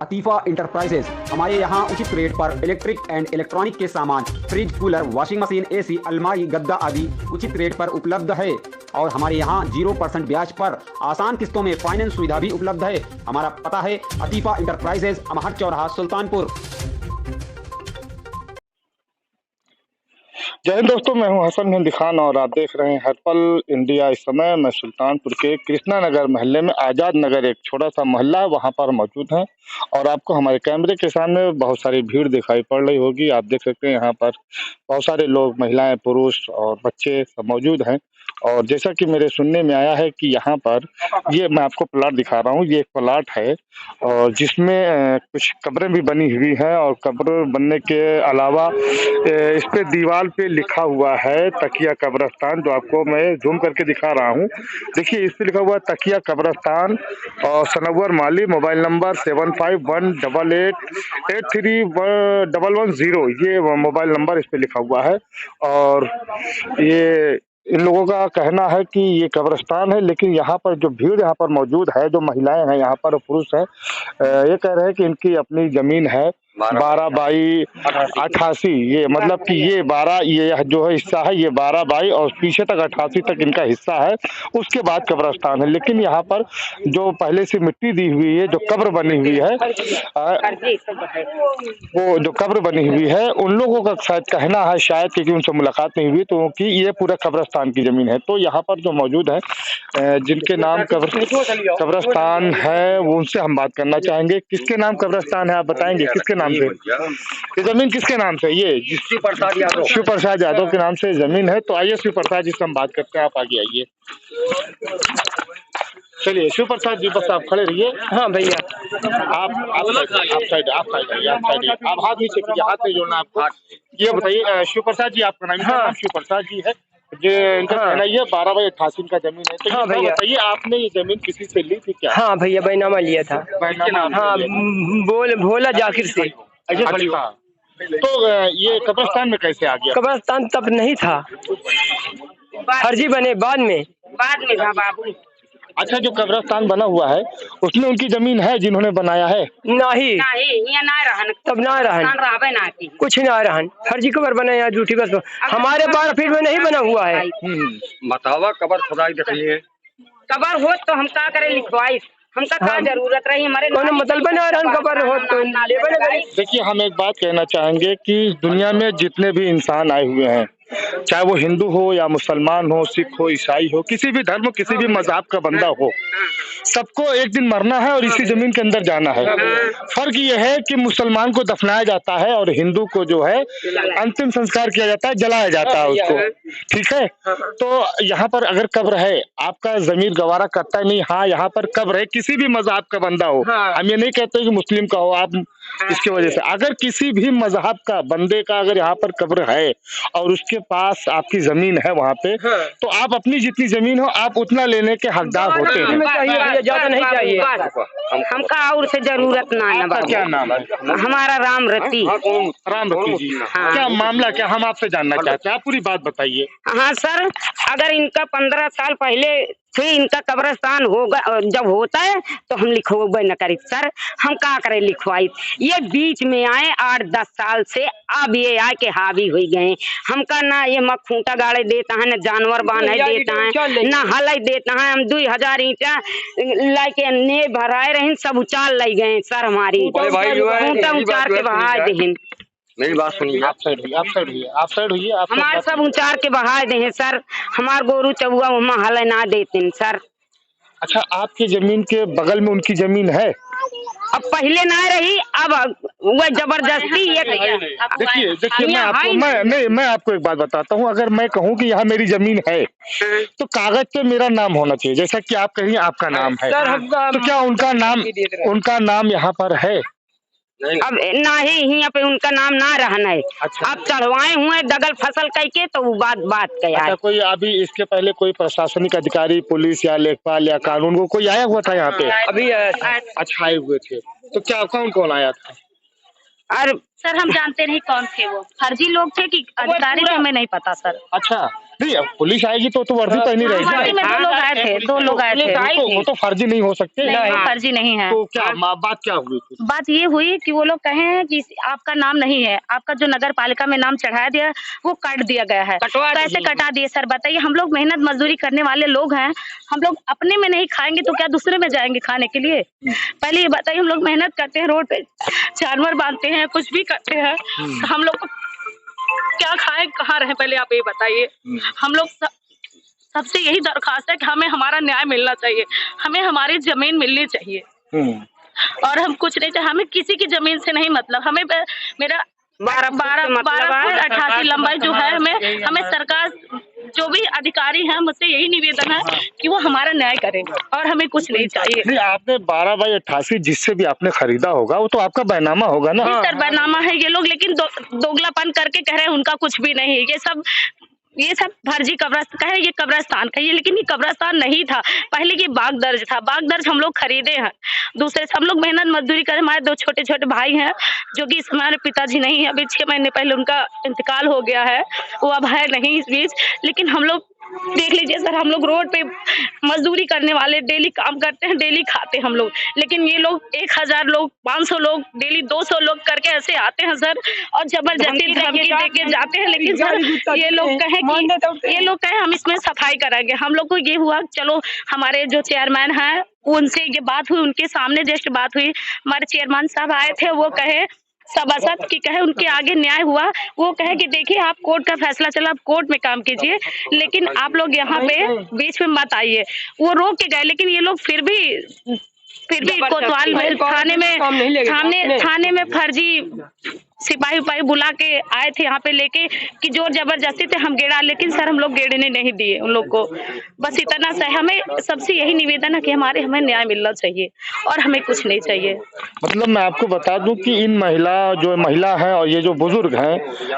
अतीफा enterprises. हमारे यहाँ उचित रेट पर इलेक्ट्रिक एंड इलेक्ट्रॉनिक के सामान, fridge, cooler, washing machine, AC, अलमारी, गद्दा आदि उचित रेट पर उपलब्ध है। और हमारे यहाँ 0% ब्याज पर आसान किस्तों में फाइनेंस सुविधा भी उपलब्ध है। हमारा पता है अतीफा इंटरप्राइजेज, अमहर चौराहा, सुल्तानपुर। जय हिंद दोस्तों, मैं हूं हसन मेहंदी खान और आप देख रहे हैं हर पल इंडिया। इस समय मैं सुल्तानपुर के कृष्णा नगर मोहल्ले में, आज़ाद नगर एक छोटा सा मोहल्ला है, वहां पर मौजूद हैं। और आपको हमारे कैमरे के सामने बहुत सारी भीड़ दिखाई पड़ रही होगी। आप देख सकते हैं यहाँ पर बहुत सारे लोग, महिलाएं, पुरुष और बच्चे सब मौजूद हैं। और जैसा कि मेरे सुनने में आया है कि यहाँ पर ये मैं आपको प्लाट दिखा रहा हूँ, ये एक प्लाट है और जिसमें कुछ कब्रें भी बनी हुई हैं। और कब्र बनने के अलावा इस पे दीवार पे लिखा हुआ है तकिया कब्रस्तान, जो आपको मैं जूम करके दिखा रहा हूँ। देखिए, इस पे लिखा हुआ है तकिया कब्रस्तान और सनवर माली, मोबाइल नंबर 7518883110। ये मोबाइल नंबर इस पे लिखा हुआ है। और ये इन लोगों का कहना है कि ये कब्रिस्तान है, लेकिन यहाँ पर जो भीड़ यहाँ पर मौजूद है, जो महिलाएं हैं यहाँ पर, पुरुष हैं, ये कह रहे हैं कि इनकी अपनी जमीन है 12/88। ये मतलब कि ये 12, ये जो है हिस्सा है, ये 12/, और पीछे तक 88 तक इनका हिस्सा है। उसके बाद कब्रिस्तान है। लेकिन यहाँ पर जो पहले से मिट्टी दी हुई है, जो कब्र बनी हुई है, वो जो कब्र बनी हुई है, उन लोगों का शायद कहना है, शायद क्योंकि उनसे मुलाकात नहीं हुई, तो कि ये पूरा कब्रिस्तान की जमीन है। तो यहाँ पर जो मौजूद है, जिनके नाम कब्रिस्तान है, वो उनसे हम बात करना चाहेंगे। किसके नाम कब्रिस्तान है, आप बताएंगे किसके नाम से? ये जमीन किसके नाम से? ये शिव प्रसाद यादव के नाम से जमीन है। तो आइए शिव प्रसाद जी से हम बात करते हैं, आप आगे आइए। चलिए शिव प्रसाद जी, बस आप खड़े रहिए। हाँ भैया, आप साइड आइए, आप हाथ नीचे कीजिए, हाथ नहीं जोड़ना आपको। ये बताइए शिव प्रसाद जी, आपका नाम? हाँ, शिव प्रसाद जी है। ये इनका कहना ये 12/88 का जमीन है। तो हाँ भैया, बताइए, आपने ये जमीन किसी से ली थी क्या? हाँ भैया, बैनामा लिया था। हाँ, भोला जाकिर से। अच्छा, तो ये कब्रिस्तान में कैसे आ गया? कब्रिस्तान तब नहीं था, फर्जी बने बाद में था बाबू। अच्छा, जो कब्रिस्तान बना हुआ है उसमें उनकी जमीन है जिन्होंने बनाया है? नहीं, ना रहन, तब ना रहन, कुछ ना रहन, फर्जी कब्र बना है, झूठी बस। हमारे 12 फीट में नहीं बना हुआ है। बतावा कब्र खुदाई देखनी है, कब्र हो तो हम क्या करें, लिखवाई हमका क्या जरूरत रही, हमारे मतलब बना रहन कब्र हो तो। देखिए, हम एक बात कहना चाहेंगे कि दुनिया में जितने भी इंसान आए हुए हैं, चाहे वो हिंदू हो या मुसलमान हो, सिख हो, ईसाई हो, किसी भी धर्म, किसी भी मजहब का बंदा हो, सबको एक दिन मरना है और इसी जमीन के अंदर जाना है। फर्क ये है कि मुसलमान को दफनाया जाता है और हिंदू को जो है अंतिम संस्कार किया जाता है, जलाया जाता है उसको। ठीक है, तो यहाँ पर अगर कब्र है, आपका जमीर गवारा करता है नहीं? हाँ, यहाँ पर कब्र है, किसी भी मजहब का बंदा हो। हम ये नहीं कहते कि मुस्लिम का हो आप, इसकी वजह से अगर किसी भी मजहब का बंदे का अगर यहाँ पर कब्र है और उसके पास आपकी जमीन है वहाँ पे, तो आप अपनी जितनी जमीन हो आप उतना लेने के हकदार होते हैं। ज्यादा नहीं चाहिए हमका, और से जरूरत ना है। क्या नाम है? हमारा राम रति। राम रति जी, क्या मामला, क्या हम आपसे जानना चाहते हैं, आप पूरी बात बताइए। हाँ सर, अगर इनका 15 साल पहले से इनका कब्रिस्तान होगा, जब होता है तो हम लिखवाए न करी सर, हम क्या करें लिखवाई। ये बीच में आए 8-10 साल से, अब ये आए के हावी हो गए। हमका ना ये मखूंटा गाड़े देता है, ना जानवर बांधे देता है, ना हल देता है। हम 2000 ईंटा लाके ने भराए रहे, सब उचाल ले गए सर, हमारी खूंटा उचार के बहा दे। मेरी बात सुनिए, आप साइड हुई। हमारे सब उचार के बहा दे सर, हमार गोरू चौआ हम हल ना देते सर। अच्छा, आपकी जमीन के बगल में उनकी जमीन है? अब पहले ना रही, अब वो जबरदस्ती ये। देखिए, मैं आपको एक बात बताता हूँ। अगर मैं कहूँ कि यहाँ मेरी जमीन है, तो कागज पे मेरा नाम होना चाहिए, जैसा कि आप कहिए आपका नाम है। तो क्या उनका नाम यहाँ पर है? अब ना ही यहाँ पे उनका नाम ना रहना है। अच्छा। अब चढ़वाए हुए दगल फसल कह के, तो वो बात कह। अच्छा, कोई अभी इसके पहले कोई प्रशासनिक अधिकारी, पुलिस या लेखपाल या कानून को कोई आया हुआ था यहाँ पे? अभी अच्छा, आए हुए थे। तो क्या कौन आया था? अरे सर, हम जानते नहीं कौन थे, वो फर्जी लोग थे कि अधिकारी थे, हमें नहीं पता सर। अच्छा, नहीं, अब पुलिस आएगी तो वर्दी पहनी वर्दी रहेगी। में दो लोग आए थे, दो लोग आए थे। वो तो फर्जी नहीं हो सकते। नहीं, वो फर्जी नहीं है। तो क्या बात क्या हुई थी? बात ये हुई कि वो लोग कहे हैं कि आपका नाम नहीं है, आपका जो नगर पालिका में नाम चढ़ाया दिया वो काट दिया गया है। कैसे कटा दिए सर बताइए? हम लोग मेहनत मजदूरी करने वाले लोग हैं, हम लोग अपने में नहीं खाएंगे तो क्या दूसरे में जाएंगे खाने के लिए? पहले ये बताइए, हम लोग मेहनत करते हैं, रोड पे जानवर बांधते हैं, कुछ भी करते हैं, तो हम लोग क्या खाएं, कहाँ रहे? पहले आप ये बताइए। हम लोग सबसे यही दरखास्त है कि हमें हमारा न्याय मिलना चाहिए, हमें हमारी जमीन मिलनी चाहिए और हम कुछ नहीं चाहिए। हमें किसी की जमीन से नहीं मतलब, हमें मेरा 12 फुट 88 लंबाई जो है, हमें सरकार जो भी अधिकारी हैं मुझसे यही निवेदन है कि वो हमारा न्याय करें और हमें कुछ नहीं चाहिए। नहीं, आपने 12 बाई 88 जिससे भी आपने खरीदा होगा वो तो आपका बैनामा होगा ना? सर बैनामा है ये लोग, लेकिन दोगलापन करके कह रहे हैं उनका कुछ भी नहीं। ये सब फर्जी कब्रिस्तान है, ये कब्रिस्तान का ये, लेकिन ये कब्रिस्तान नहीं था। पहले ये बाग दर्ज था, बाग दर्ज हम लोग खरीदे हैं दूसरे से। हम लोग मेहनत मजदूरी करें, हमारे 2 छोटे छोटे भाई हैं जो कि हमारे पिताजी नहीं है, अभी 6 महीने पहले उनका इंतकाल हो गया है, वो अब है नहीं इस बीच। लेकिन हम लोग देख लीजिए सर, हम लोग रोड पे मजदूरी करने वाले, डेली काम करते हैं, डेली खाते हैं हम लोग, लेकिन ये लोग 1000 लोग 500 लोग डेली 200 लोग करके ऐसे आते हैं सर और जबरदस्ती धमकी देके जाते हैं। लेकिन सर ये लोग कहें हम इसमें सफाई कराएंगे। हम लोग को ये हुआ, चलो हमारे जो चेयरमैन हैं उनसे ये बात हुई, उनके सामने जस्ट बात हुई, हमारे चेयरमैन साहब आए थे, वो कहे सभासद की कहे उनके आगे न्याय हुआ, वो कहे कि देखिए आप कोर्ट का फैसला चला, आप कोर्ट में काम कीजिए, लेकिन आप लोग यहाँ पे बीच में मत आइए। वो रोक के गए, लेकिन ये लोग फिर भी कोतवाल थाने में फर्जी सिपाही उपाही बुला के आए थे यहाँ पे लेके कि जोर जबरदस्ती थे हम गेड़ा, लेकिन सर हम लोग गेड़ने नहीं दिए उन लोग को। बस इतना सा हमें सबसे यही निवेदन है कि हमें न्याय मिलना चाहिए और हमें कुछ नहीं चाहिए। मतलब मैं आपको बता दूं कि इन महिला है और ये जो बुजुर्ग हैं,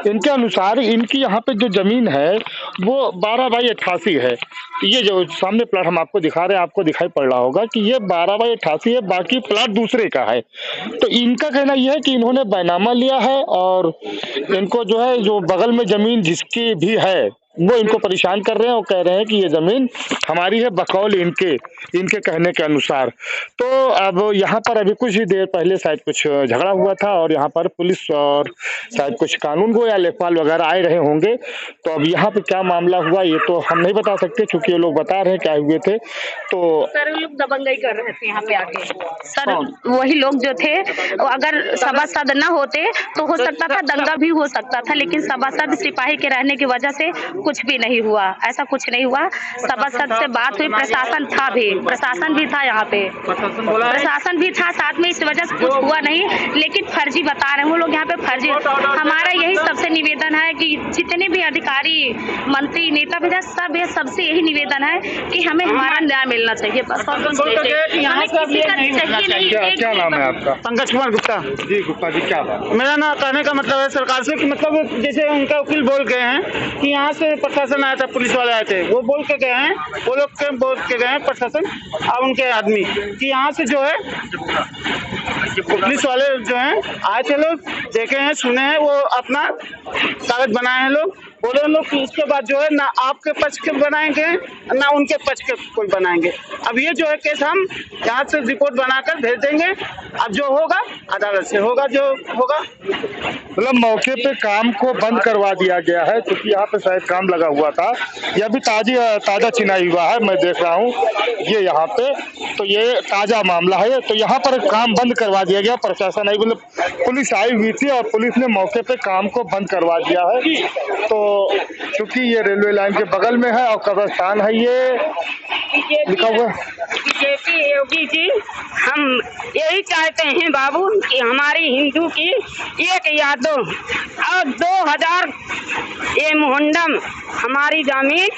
इनके अनुसार इनकी यहाँ पे जो जमीन है वो 12 बाई 88 है। ये जो सामने प्लाट हम आपको दिखा रहे हैं, आपको दिखाई पड़ रहा होगा कि ये 12 बाई 88 है, बाकी प्लाट दूसरे का है। तो इनका कहना यह है कि इन्होंने बैनामा लिया है और इनको जो है, जो बगल में जमीन जिसकी भी है वो इनको परेशान कर रहे हैं और कह रहे हैं कि ये जमीन हमारी है बकौल इनके कहने के अनुसार। तो अब यहाँ पर अभी कुछ ही देर पहले शायद कुछ झगड़ा हुआ था और यहाँ पर पुलिस और शायद कुछ कानून गो या लेखपाल वगैरह आए रहे होंगे। तो अब यहाँ पे क्या मामला हुआ ये तो हम नहीं बता सकते, क्योंकि ये लोग बता रहे हैं क्या हुए थे। तो सर लोग दबंगई कर रहे थे यहाँ पे आके सर, वही लोग जो थे, अगर सभासद न होते तो हो सकता था दंगा भी हो सकता था, लेकिन सभासद सिपाही के रहने की वजह से कुछ भी नहीं हुआ, ऐसा कुछ नहीं हुआ। सभासद से बात हुई, प्रशासन भी था यहाँ पे, प्रशासन भी था साथ में, इस वजह से कुछ हुआ नहीं, लेकिन फर्जी बता रहे हैं वो लोग यहाँ पे फर्जी। हमारा यही सबसे निवेदन है कि जितने भी अधिकारी मंत्री नेता विधायक सब, ये सबसे यही निवेदन है कि हमें हमारा न्याय मिलना चाहिए बस। क्या नाम है आपका? पंकज कुमार गुप्ता। जी गुप्ता जी, क्या बात? मेरा ना कहने का मतलब है सरकार से कि मतलब जैसे उनका वकील बोल गए हैं कि यहाँ से प्रशासन आया था, पुलिस वाले आए थे, वो बोल के गए हैं, वो लोग के बोल के गए हैं प्रशासन और उनके आदमी कि यहाँ से जो है पुलिस वाले जो हैं आए थे, लोग देखे हैं, सुने हैं, वो अपना कागज बनाए हैं लोग, बोले लोग कि उसके बाद जो है ना आपके पक्ष के बनाएंगे ना उनके पक्ष के कोई बनाएंगे। अब ये जो है केस हम यहाँ से रिपोर्ट बनाकर भेज देंगे, अब जो होगा अदालत से होगा, जो होगा। मतलब मौके पे काम को बंद करवा दिया गया है, क्योंकि यहाँ पे शायद काम लगा हुआ था, यह भी ताजा चिनाई हुआ है, मैं देख रहा हूँ ये यहाँ पे, तो ये ताजा मामला है। तो यहाँ पर काम बंद करवा दिया गया, प्रशासन आई, मतलब पुलिस आई हुई थी और पुलिस ने मौके पे काम को बंद करवा दिया है। तो क्योंकि ये रेलवे लाइन के बगल में है और कब्रिस्तान है, ये लिखा हुआ। बीजेपी योगी जी, हम यही चाहते हैं बाबू कि हमारी हिंदू की एक या दो और 2000 ये मुहंडम हमारी जमीन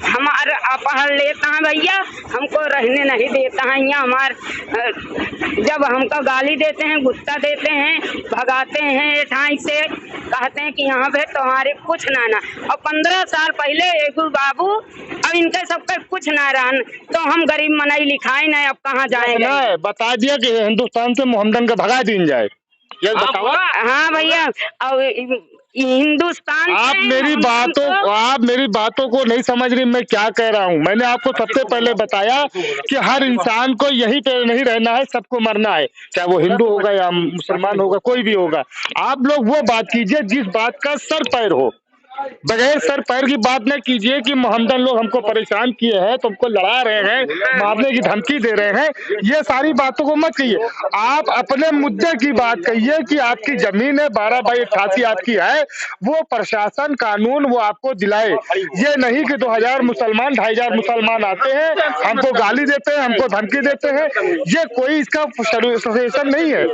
हमारा अपहर लेता है भैया, हमको रहने नहीं देता है यहाँ। जब हमको गाली देते हैं, गुस्सा देते हैं, भगाते हैं ठाई से, कहते हैं कि यहाँ पे तुम्हारे कुछ ना और 15 साल पहले एक बाबू, अब इनके सबका कुछ ना रहन, तो हम गरीब मनाई लिखाई नहीं, अब कहाँ जाएंगे? बता दिया कि हिंदुस्तान से मोहम्मदन का भगा दिन जाए, ये बताओ। हाँ भैया, अब हिंदुस्तान आप से मेरी बातों को नहीं समझ रही। मैं क्या कह रहा हूँ, मैंने आपको सबसे पहले बताया कि हर इंसान को यहीं पे नहीं रहना है, सबको मरना है, चाहे वो हिंदू होगा या मुसलमान होगा, कोई भी होगा। आप लोग वो बात कीजिए जिस बात का सर पैर हो, बगैर सर पैर की बात न कीजिए कि मोहम्मदन लोग हमको परेशान किए हैं, तुमको लड़ा रहे हैं, मारने की धमकी दे रहे हैं, ये सारी बातों को मत कहिए। आप अपने मुद्दे की बात कहिए कि आपकी जमीन है 12/88 आपकी है, वो प्रशासन कानून वो आपको दिलाए। ये नहीं कि 2000 मुसलमान 2500 मुसलमान आते हैं, हमको गाली देते हैं, हमको धमकी देते हैं, ये कोई इसका सजेशन नहीं है।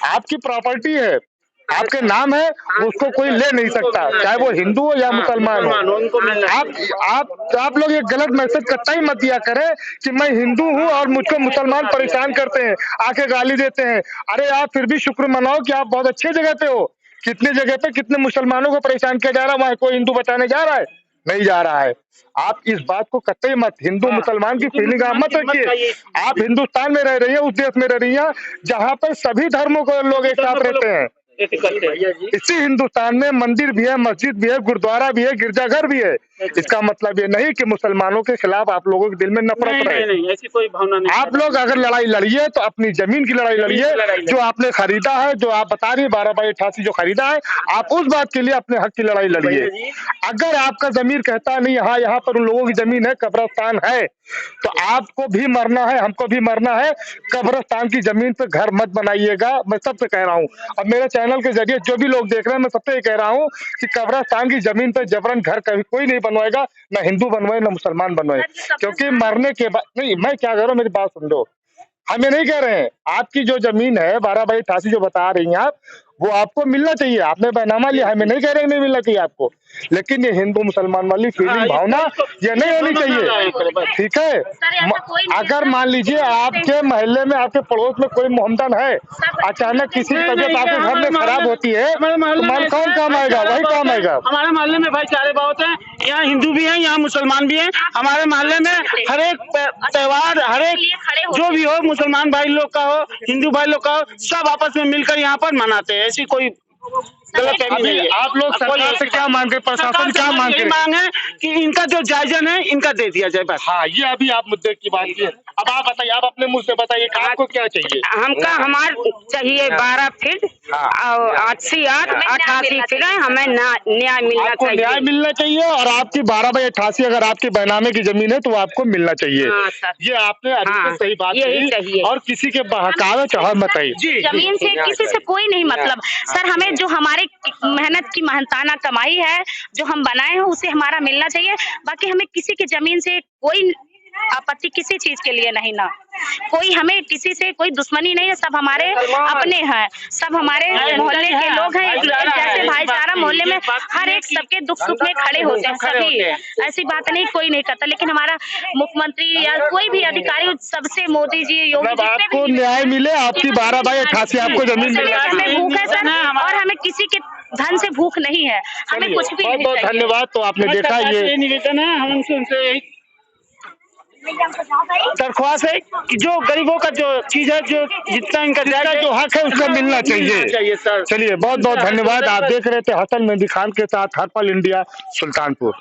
आपकी प्रॉपर्टी है, आपके नाम है, उसको कोई ले नहीं सकता, चाहे वो हिंदू हो या मुसलमान हो। आप लोग ये गलत मैसेज कतई मत दिया करें कि मैं हिंदू हूँ और मुझको मुसलमान परेशान करते हैं, आके गाली देते हैं। अरे आप फिर भी शुक्र मनाओ कि आप बहुत अच्छे जगह पे हो। कितने जगह पे कितने मुसलमानों को परेशान किया जा रहा है, वहां कोई हिंदू बचाने जा रहा है? नहीं जा रहा है। आप इस बात को कतई मत, हिंदू मुसलमान की फीलिंग आप मत रखिए। आप हिंदुस्तान में रह रही है, उस देश में रह रही है जहाँ पर सभी धर्मों को लोग एक साथ रहते हैं। इसी हिंदुस्तान में मंदिर भी है, मस्जिद भी है, गुरुद्वारा भी है, गिरजाघर भी है। इसका मतलब ये नहीं कि मुसलमानों के खिलाफ आप लोगों के दिल में नफरत रहे। नहीं, ऐसी कोई भावना नहीं। आप लोग अगर लड़ाई लड़िए तो अपनी जमीन की लड़ाई लड़िए, जो आपने खरीदा है, जो आप बता रही 12/88 जो खरीदा है, आप उस बात के लिए अपने हक की लड़ाई लड़िए। अगर आपका जमीर कहता है नहीं हाँ यहाँ पर उन लोगों की जमीन है, कब्रिस्तान है, तो आपको भी मरना है, हमको भी मरना है। कब्रिस्तान की जमीन पे घर मत बनाइएगा, मैं सबसे कह रहा हूँ। अब मेरे चैनल के जरिए जो भी लोग देख रहे हैं, मैं सबसे कह रहा हूँ कि कब्रिस्तान की जमीन पे जबरन घर कभी कोई नहीं बनवाएगा, ना हिंदू बनवाए ना मुसलमान बनवाए, क्योंकि मरने के बाद नहीं। मैं क्या कह रहा हूँ, मेरी बात सुन लो। हम ये नहीं कह रहे हैं, आपकी जो जमीन है 12/88 जो बता रही हैं आप, वो आपको मिलना चाहिए। आपने बैनामा लिया, हमें नहीं कह रहे नहीं मिलना चाहिए आपको, लेकिन ये हिंदू मुसलमान वाली फीलिंग भावना ये नहीं होनी चाहिए, ठीक है? अगर मान लीजिए आपके मोहल्ले में, आपके पड़ोस में कोई मोहम्मदन है, अचानक किसी की तबीयत आपके घर में खराब होती है, तो कौन काम आएगा? वही काम आएगा। हमारे मोहल्ले में भाईचारे बहुत हैं, यहाँ हिंदू भी हैं, यहाँ मुसलमान भी हैं। हमारे मोहल्ले में हर एक त्योहार, हर एक जो भी हो, मुसलमान भाई लोग का हो, हिंदू भाई लोग का हो, सब आपस में मिलकर यहाँ पर मनाते हैं। ऐसी कोई गलतफहमी नहीं है। आप लोग सरकार से क्या मांग रहे, प्रशासन क्या मांग रहे? मांग है कि इनका जो जायजा है इनका दे दिया जाए बस। हाँ, ये अभी आप मुद्दे की बात की है। अब आप बताइए, आप अपने मुंह से बताइए कि आपको क्या चाहिए? हमका हमार चाहिए 12 फीट और 88 फीट है, हमें न्याय मिलना आपको चाहिए। न्याय मिलना चाहिए, और आपकी 12/88 अगर आपके बैनामे की जमीन है तो वो आपको मिलना चाहिए। हाँ, सर। ये आपने अभी हाँ, तो सही बात यही चाहिए। कही, और किसी के बहकावे चढ़ा मत आइए। जमीन से किसी से कोई नहीं मतलब सर, हमें जो हमारे मेहनत की मेहनताना कमाई है, जो हम बनाए हैं, उसे हमारा मिलना चाहिए। बाकी हमें किसी की जमीन से कोई आपत्ति किसी चीज के लिए नहीं, ना कोई हमें किसी से कोई दुश्मनी नहीं है, सब हमारे अपने हैं, सब हमारे मोहल्ले के लोग हैं। जैसे भाईचारा मोहल्ले में हर एक सबके दुख सुख में खड़े होते हैं सभी, ऐसी बात नहीं कोई नहीं करता। लेकिन हमारा मुख्यमंत्री या कोई भी अधिकारी सबसे, मोदी जी, योगी जी, आपको न्याय मिले, आपकी 12/88 आपको जमीन मिले। हमें भूख है सर, और हमें किसी के धन से भूख नहीं है, हमें कुछ भी बहुत नहीं बहुत चाहिए। धन्यवाद। तो आपने देखा, ये निवेदन है, हम उनसे दरख्वास्त है कि जो गरीबों का जो चीज है, जो जितना इनका जो हक है उसका मिलना चाहिए सर। चलिए, बहुत बहुत धन्यवाद। आप देख रहे थे हसन मेहंदी खान के साथ हर्पल इंडिया, सुल्तानपुर।